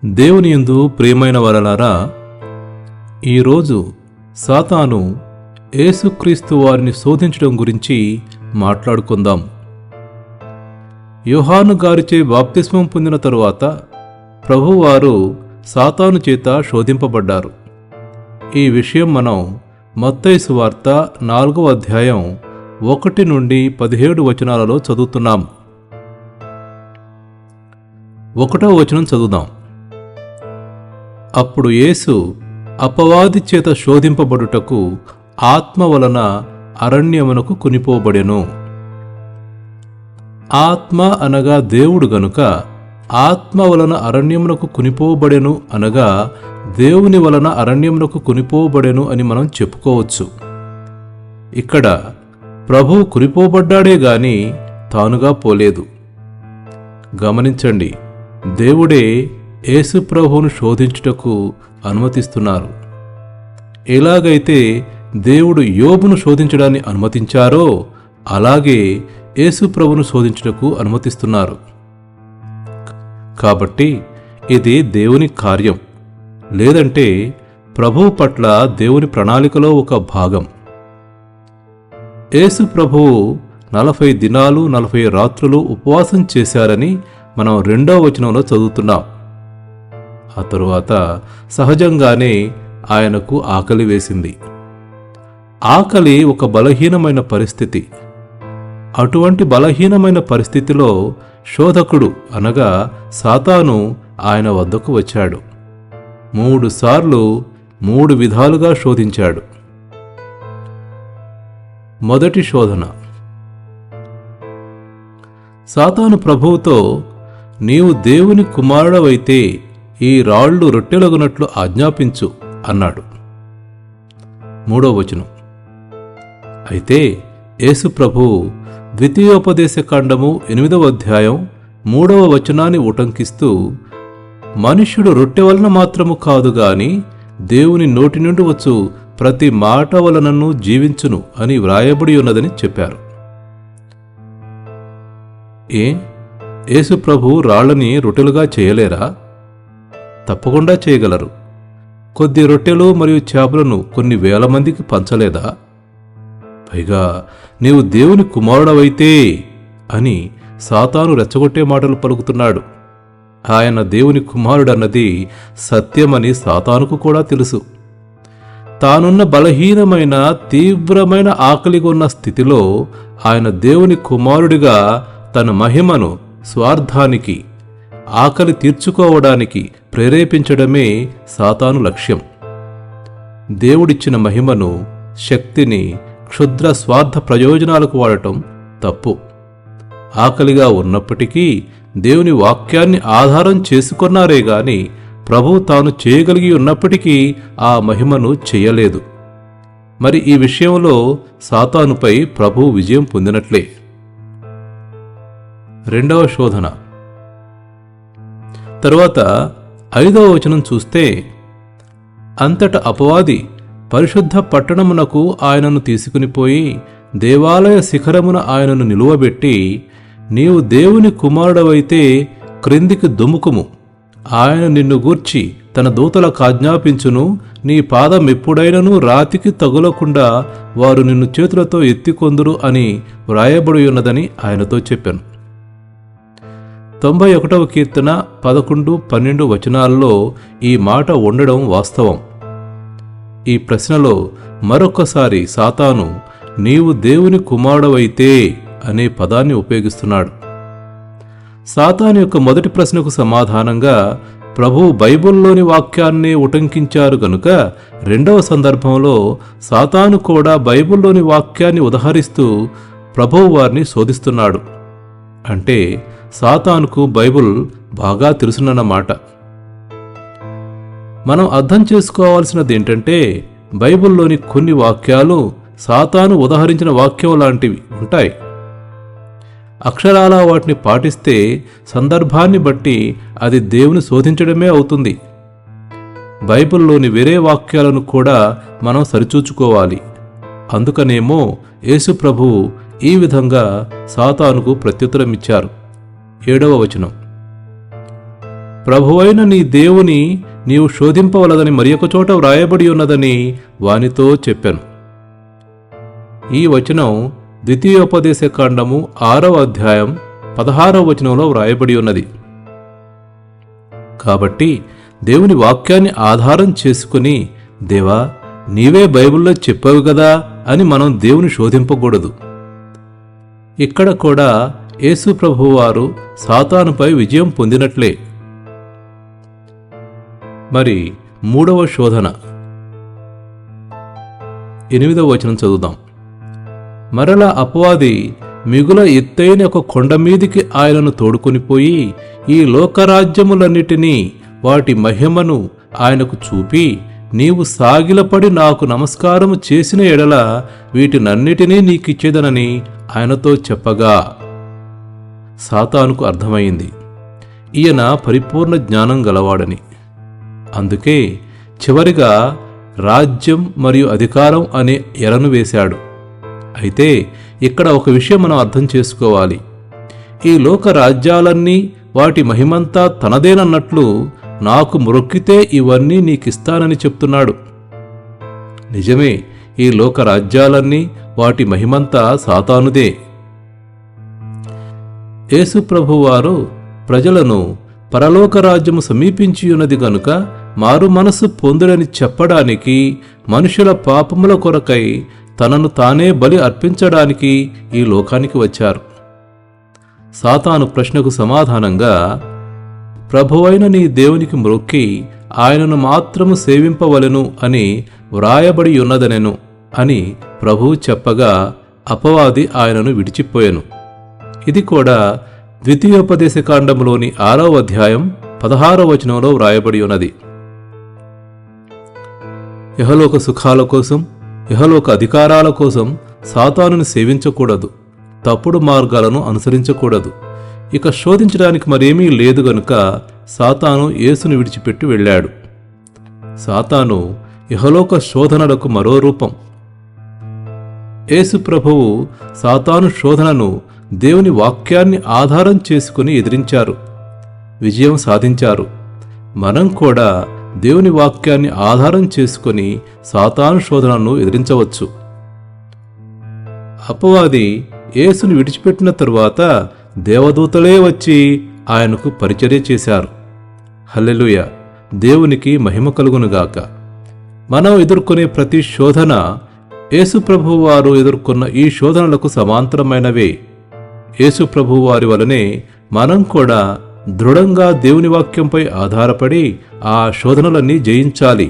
దేవుని యందు ప్రియమైన వారలారా, ఈరోజు సాతాను యేసుక్రీస్తు వారిని శోధించడం గురించి మాట్లాడుకుందాం. యోహాను గారిచే బాప్తిస్మం పొందిన తరువాత ప్రభువారు సాతాను చేత శోధింపబడ్డారు. ఈ విషయం మనం మత్తయి సువార్త 4వ అధ్యాయం 1 నుండి 17 వచనాలలో చదువుతున్నాం. 1వ వచనం చదువుదాం. అప్పుడు యేసు అపవాది చేత శోధింపబడుటకు ఆత్మ వలన అరణ్యమునకు కొనిపోబడెను. ఆత్మ అనగా దేవుడు గనుక ఆత్మ వలన అరణ్యమునకు కొనిపోబడెను అనగా దేవుని వలన అరణ్యమునకు కొనిపోబడెను అని మనం చెప్పుకోవచ్చు. ఇక్కడ ప్రభువు కొనిపోబడ్డాడే గాని తానుగా పోలేదు. గమనించండి, దేవుడే యేసు ప్రభువును శోధించుటకు అనుమతిస్తున్నారు. ఎలాగైతే దేవుడు యోబును శోధించడాన్ని అనుమతించారో అలాగే యేసు ప్రభువును శోధించుటకు అనుమతిస్తున్నారు. కాబట్టి ఇది దేవుని కార్యం, లేదంటే ప్రభువు పట్ల దేవుని ప్రణాళికలో ఒక భాగం. యేసు ప్రభువు 40 దినాలు 40 రాత్రులు ఉపవాసం చేశారని మనం 2వ వచనంలో చదువుతున్నాం. ఆ తరువాత సహజంగానే ఆయనకు ఆకలి వేసింది. ఆకలి ఒక బలహీనమైన పరిస్థితి. అటువంటి బలహీనమైన పరిస్థితిలో శోధకుడు అనగా సాతాను ఆయన వద్దకు వచ్చాడు. 3 సార్లు 3 విధాలుగా శోధించాడు. మొదటి శోధన. సాతాను ప్రభువుతో, నీవు దేవుని కుమారుడవైతే ఈ రాళ్లు రొట్టెలగునట్లు ఆజ్ఞాపించు అన్నాడు. 3వ వచనం. అయితే యేసు ప్రభువు ద్వితీయోపదేశకాండము 8వ అధ్యాయం 3వ వచనాన్ని ఉటంకిస్తూ, మనుష్యుడు రొట్టె వలన మాత్రము కాదు గాని దేవుని నోటి నుండి వచ్చు ప్రతి మాట వలనను జీవించును అని వ్రాయబడి ఉన్నదని చెప్పారు. యేసు ప్రభు రాళ్లని రొట్టెలుగా చేయలేరా? తప్పకుండా చేయగలరు. కొద్ది రొట్టెలు మరియు చేపలను కొన్ని వేల మందికి పంచలేదా? పైగా నీవు దేవుని కుమారుడవైతే అని సాతాను రెచ్చగొట్టే మాటలు పలుకుతున్నాడు. ఆయన దేవుని కుమారుడన్నది సత్యమని సాతానుకు కూడా తెలుసు. తానున్న బలహీనమైన తీవ్రమైన ఆకలిగొన్న స్థితిలో ఆయన దేవుని కుమారుడిగా తన మహిమను స్వార్థానికి, ఆకలి తీర్చుకోవడానికి ప్రేరేపించడమే సాతాను లక్ష్యం. దేవుడిచ్చిన మహిమను, శక్తిని క్షుద్ర స్వార్థ ప్రయోజనాలకు వాడటం తప్పు. ఆకలిగా ఉన్నప్పటికీ దేవుని వాక్యాన్ని ఆధారం చేసుకున్నారే గాని ప్రభువు తాను చేయగలిగి ఉన్నప్పటికీ ఆ మహిమను చెయ్యలేదు. మరి ఈ విషయంలో సాతానుపై ప్రభువు విజయం పొందినట్లే. 2వ శోధన. తరువాత 5వ వచనం చూస్తే, అంతట అపవాది పరిశుద్ధ పట్టణమునకు ఆయనను తీసుకునిపోయి దేవాలయ శిఖరమున ఆయనను నిలువబెట్టి, నీవు దేవుని కుమారుడవైతే క్రిందికి దుముకుము, ఆయన నిన్ను గూర్చి తన దూతలకు ఆజ్ఞాపించును, నీ పాదం ఎప్పుడైనను రాతికి తగులకుండా వారు నిన్ను చేతులతో ఎత్తికొందురు అని వ్రాయబడి ఉన్నదని ఆయనతో చెప్పాను. 91వ కీర్తన 11, 12 వచనాల్లో ఈ మాట ఉండడం వాస్తవం. ఈ ప్రశ్నలో మరొకసారి సాతాను నీవు దేవుని కుమారుడవైతే అనే పదాన్ని ఉపయోగిస్తున్నాడు. సాతాను యొక్క మొదటి ప్రశ్నకు సమాధానంగా ప్రభువు బైబిల్లోని వాక్యాన్ని ఉటంకించారు గనుక 2వ సందర్భంలో సాతాను కూడా బైబిల్లోని వాక్యాన్ని ఉదహరిస్తూ ప్రభువు వారిని శోధిస్తున్నాడు. అంటే సాతానుకు బైబిల్ బాగా తెలుసునన్నమాట. మనం అర్థం చేసుకోవాల్సినది ఏంటంటే, బైబిల్లోని కొన్ని వాక్యాలు సాతాను ఉదహరించిన వాక్యం లాంటివి ఉంటాయి. అక్షరాలా వాటిని పాటిస్తే సందర్భాన్ని బట్టి అది దేవుని శోధించడమే అవుతుంది. బైబిల్లోని వేరే వాక్యాలను కూడా మనం సరిచూచుకోవాలి. అందుకనేమో యేసు ప్రభువు ఈ విధంగా సాతానుకు ప్రత్యుత్తరమిచ్చారు. 7వ వచనం. ప్రభువైన నీ దేవుని నీవు శోధింపవలదని మరి ఒక చోట వ్రాయబడి ఉన్నదని వానితో చెప్పాను. ఈ వచనం ద్వితీయోపదేశకాండము 6వ అధ్యాయం 16వ వచనంలో వ్రాయబడి ఉన్నది. కాబట్టి దేవుని వాక్యాన్ని ఆధారం చేసుకుని, దేవా నీవే బైబిల్లో చెప్పావు కదా అని మనం దేవుని శోధింపకూడదు. ఇక్కడ కూడా యేసు ప్రభువారు సాతానుపై విజయం పొందినట్లే. మరి 3వ శోధన 8వ వచనం చదువుదాం. మరలా అపవాది మిగుల ఎత్తైన ఒక కొండ మీదికి ఆయనను తోడుకొనిపోయి ఈ లోకరాజ్యములన్నిటినీ వాటి మహిమను ఆయనకు చూపి, నీవు సాగిలపడి నాకు నమస్కారము చేసిన ఎడల వీటినన్నిటినీ నీకిచ్చేదనని ఆయనతో చెప్పగా, సాతానుకు అర్థమైంది ఈయన పరిపూర్ణ జ్ఞానం గలవాడని. అందుకే చివరిగా రాజ్యం మరియు అధికారం అనే ఎరను వేశాడు. అయితే ఇక్కడ ఒక విషయం మనం అర్థం చేసుకోవాలి. ఈ లోక రాజ్యాలన్నీ వాటి మహిమంతా తనదేనన్నట్లు నాకు మొక్కితే ఇవన్నీ నీకిస్తానని చెప్తున్నాడు. నిజమే, ఈ లోక రాజ్యాలన్నీ వాటి మహిమంతా సాతానుదే. యేసు ప్రభువారు ప్రజలను పరలోక రాజ్యము సమీపించియున్నది గనుక మారు మనసు పొందుడని చెప్పడానికి, మనుషుల పాపముల కొరకై తనను తానే బలి అర్పించడానికి ఈ లోకానికి వచ్చారు. సాతాను ప్రశ్నకు సమాధానంగా, ప్రభువైన నీ దేవునికి మ్రొక్కి ఆయనను మాత్రము సేవింపవలెను అని వ్రాయబడి ఉన్నదనెను అని ప్రభువు చెప్పగా అపవాది ఆయనను విడిచిపోయెను. ఇది కూడా ద్వితీయోపదేశకాండములోని 6వ అధ్యాయం 16వ వచనంలో వ్రాయబడి ఉన్నది. ఇహలోక సుఖాల కోసం, ఇహలోక అధికారాల కోసం సాతానుని సేవించకూడదు, తప్పుడు మార్గాలను అనుసరించకూడదు. ఇక శోధించడానికి మరేమీ లేదు గనుక సాతాను యేసును విడిచిపెట్టి వెళ్ళాడు. సాతాను ఇహలోక శోధనలకు మరో రూపం. యేసు ప్రభువు సాతాను శోధనను దేవుని వాక్యాన్ని ఆధారం చేసుకుని ఎదిరించారు, విజయం సాధించారు. మనం కూడా దేవుని వాక్యాన్ని ఆధారం చేసుకుని సాతాను శోధనను ఎదిరించవచ్చు. అపవాది యేసును విడిచిపెట్టిన తరువాత దేవదూతలే వచ్చి ఆయనకు పరిచర్య చేశారు. హల్లెలూయా, దేవునికి మహిమ కలుగునుగాక. మనం ఎదుర్కొనే ప్రతి శోధన యేసు ప్రభువు వారు ఎదుర్కొన్న ఈ శోధనలకు సమాంతరమైనవే. యేసు ప్రభువు వారి వలనే మనం కూడా దృఢంగా దేవుని వాక్యంపై ఆధారపడి ఆ శోధనలన్నీ జయించాలి,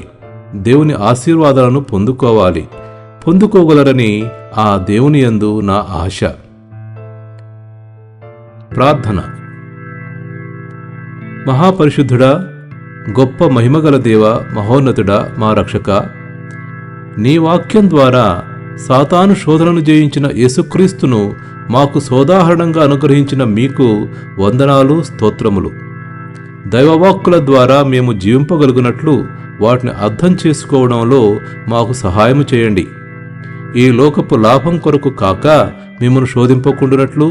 దేవుని ఆశీర్వాదాలను పొందుకోవాలి. పొందుకోగలరని ఆ దేవుని యందు నా ఆశ. ప్రార్థన. మహాపరిశుద్ధుడా, గొప్ప మహిమగల దేవ, మహోన్నతుడా, మా రక్షక, నీ వాక్యం ద్వారా సాతాను శోధనను జయించిన యేసుక్రీస్తును మాకు సోదాహరణంగా అనుగ్రహించిన మీకు వందనాలు, స్తోత్రములు. దైవవాక్కుల ద్వారా మేము జీవింపగలుగునట్లు వాటిని అర్థం చేసుకోవడంలో మాకు సహాయము చేయండి. ఈ లోకపు లాభం కొరకు కాక మిమ్మను శోధింపకుండునట్లు,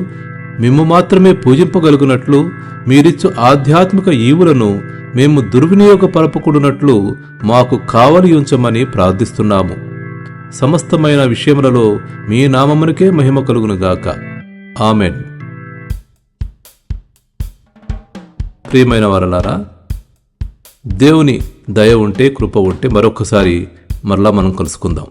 మిమ్ము మాత్రమే పూజింపగలుగునట్లు, మీరిచ్చు ఆధ్యాత్మిక ఈవులను మేము దుర్వినియోగపరపకుండునట్లు మాకు కావలి ఉంచమని ప్రార్థిస్తున్నాము. సమస్తమైన విషయములలో మీ నామమునికే మహిమ కలుగునుగాక. ఆమెన్. ప్రియమైన వారలారా, దేవుని దయ ఉంటే, కృప ఉంటే మరొకసారి మరలా మనం కలుసుకుందాం.